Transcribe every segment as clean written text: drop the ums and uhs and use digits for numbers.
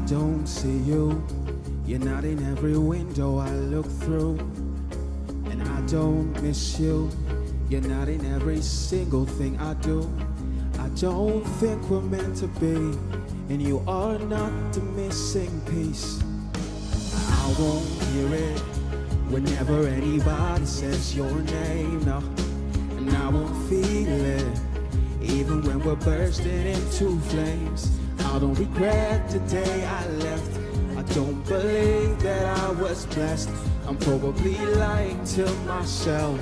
don't see you. You're not in every window I look through. And I don't miss you. You're not in every single thing I do. I don't think we're meant to be, and you are not the missing piece. I won't hear it whenever anybody says your name, no. And I won't feel it even when we're bursting into flames. I don't regret the day I left. I don't believe that I was blessed. I'm probably lying to myself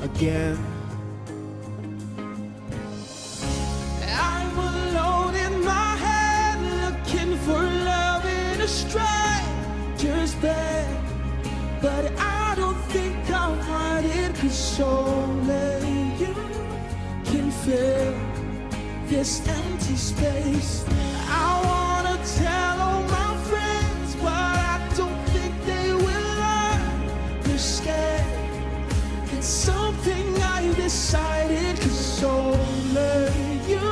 again. I'm alone in my head, looking for love in a stranger's bed. But I don't think I'll find it, 'cause only you can fill this empty space. I wanna tell all my friends, but I don't think they will understand. It's something I decided, 'cause only you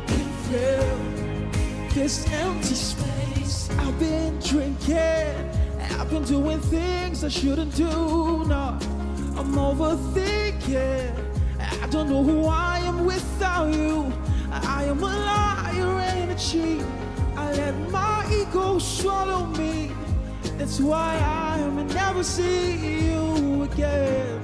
can fill this empty space. I've been drinking, I've been doing things I shouldn't do, no. I'm overthinking, I don't know who I am without you. I am a liar and a cheat. I let my ego swallow me. That's why I may never see you again.